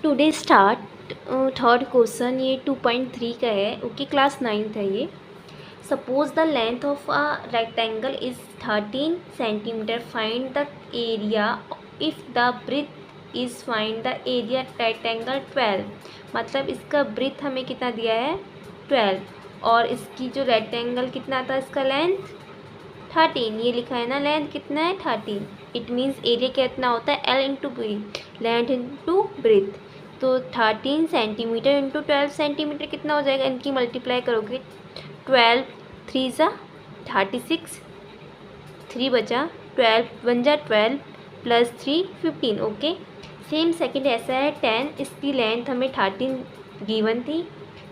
Today start third question, ये 2.3 का है। ओके, क्लास 9th है ये। Suppose the length of a rectangle is 13 centimetre, find the area if the breadth is, find the area rectangle 12। मतलब इसका breath हमें कितना दिया है 12, और इसकी जो रेक्टेंगल कितना था, इसका लेंथ 13। ये लिखा है ना, लेंथ कितना है 13। इट मीन्स एरिया कितना होता है L into B, length into breadth. तो 13 सेंटीमीटर इंटू 12 सेंटीमीटर कितना हो जाएगा, इनकी मल्टीप्लाई करोगे 12 3 ज़ा 36, 3 बचा 12 1 जा 12 प्लस 3 15। ओके, सेम सेकंड ऐसा है 10, इसकी लेंथ हमें 13 गिवन थी,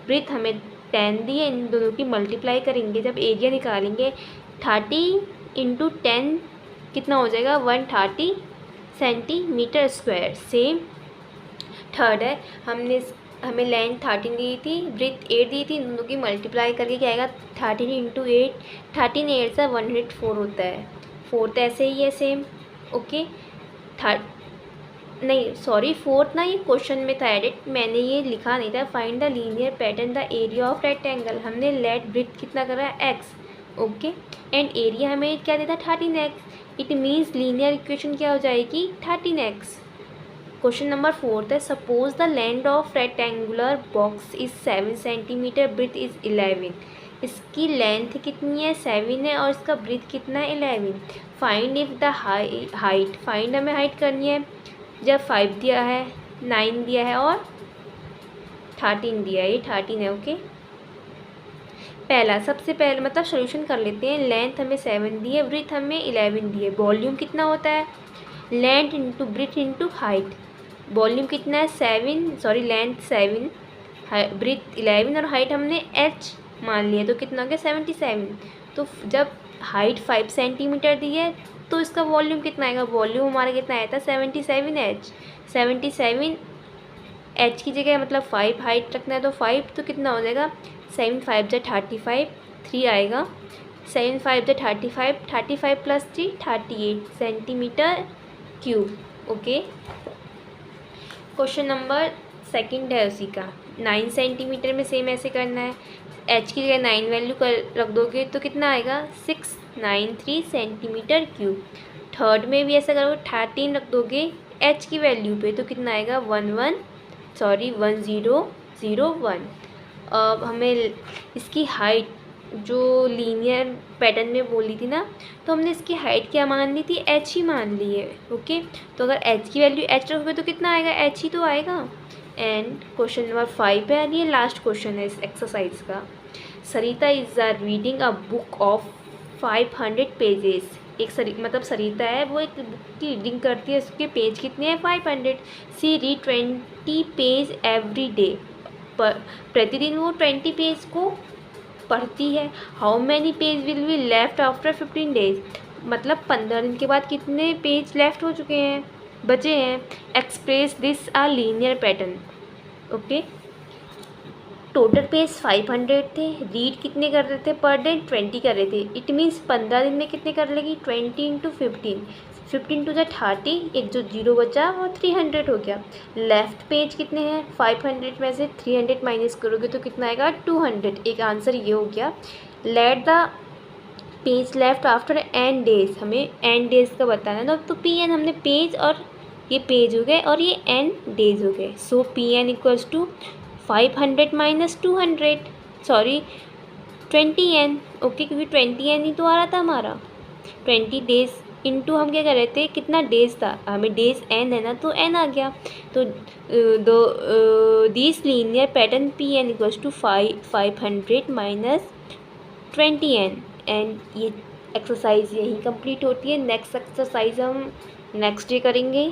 ब्रेथ हमें 10 दी है। इन दोनों की मल्टीप्लाई करेंगे, जब एरिया निकालेंगे 30 इंटू 10 कितना हो जाएगा 130 सेंटीमीटर स्क्वायर। सेम थर्ड है, हमें लेंथ 13 दी थी, ब्रेथ 8 दी थी, इन दोनों की मल्टीप्लाई करके क्या आएगा 13 इंटू 8, 13 8 से 104 होता है। फोर्थ ऐसे ही है सेम। ओके, नहीं सॉरी, फोर्थ ना ये क्वेश्चन में था एडिट, मैंने ये लिखा नहीं था। Find the linear pattern the area of rectangle, हमने लेट ब्रेथ कितना करा है एक्स। ओके, एंड एरिया हमें क्या देता 13x। It means linear equation क्या हो जाएगी 13x। क्वेश्चन नंबर फोर्थ है, suppose the length of rectangular box is 7 centimetre, breadth is 11। इसकी लेंथ कितनी है 7 है, और इसका ब्रेथ कितना है 11। Find if the height, find हमें हाइट करनी है। जब 5 दिया है, 9 दिया है और 13 दिया है, ये 13 है। ओके, पहला सबसे पहले मतलब सोल्यूशन कर लेते हैं। लेंथ हमें 7 दी है, ब्रेथ हमें 11 दी है। वॉल्यूम कितना होता है length into breath into height. Volume कितना है 7, सॉरी लेंथ 7, ब्रेथ 11 और हाइट हमने h मान लिया, तो कितना हो गया 77। तो जब हाइट 5 सेंटीमीटर दी है तो इसका वॉल्यूम कितना आएगा, वॉल्यूम हमारा कितना आया था 77h। 77 h की जगह मतलब 5 हाइट रखना है, तो 5 तो कितना हो जाएगा 7 5 जा 35, 3 आएगा। 7 5 जा 35, 35 plus 3 38 centimetre cube. Okay, question number second है उसी का। 9 सेंटीमीटर में सेम ऐसे करना है। h की जगह 9 वैल्यू कर रख दोगे तो कितना आएगा 693 सेंटीमीटर क्यूब। थर्ड में भी ऐसा करोगे, 13 रख दोगे h की वैल्यू पे, तो कितना आएगा 1001। अब हमें इसकी हाइट जो लीनियर पैटर्न में बोली थी ना, तो हमने इसकी हाइट क्या मान ली थी h ही मान ली है। ओके, तो अगर h की वैल्यू h रखोगे तो कितना आएगा h ही तो आएगा। एंड क्वेश्चन नंबर 5 है, ये लास्ट क्वेश्चन है इस एक्सरसाइज का। Sarita is are reading a book of 500 pages. मतलब सरिता है, वो एक बुक की रीडिंग करती है, उसके पेज कितने हैं 500। सी रीड 20 पेज एवरी डे, प्रतिदिन वो 20 पेज को पढ़ती है। How many page will be left after 15 days, मतलब 15 दिन के बाद कितने पेज लेफ्ट हो चुके हैं, बचे हैं। Express this a linear pattern. Okay, total page 500 थे, रीड कितने कर रहे थे पर डे 20 कर रहे थे। इट मीन्स 15 दिन में कितने कर लेगी 20 इंटू 15, 15 टू ज़ा 30, एक जो 0 बचा वो 300 हो गया। लेफ्ट पेज कितने हैं 500 में से 300 माइनस करोगे तो कितना आएगा 200। एक आंसर ये हो गया। Let the page left after n days, हमें एन डेज का बताना है, तो पी एन हमने पेज और ये पेज हो गए और ये एन डेज हो गए। So P n equals to 500 minus 200, sorry 20n। Okay, क्योंकि 20n ही तो आ रहा था हमारा। 20 डेज इंटू हम क्या कर रहे थे, कितना डेज था, हमें डेज n है ना, तो n आ गया। तो this linear pattern P n equals to 500 minus 20n। And ये एक्सरसाइज यहीं कंप्लीट होती है। नेक्स्ट एक्सरसाइज हम नेक्स्ट डे करेंगे।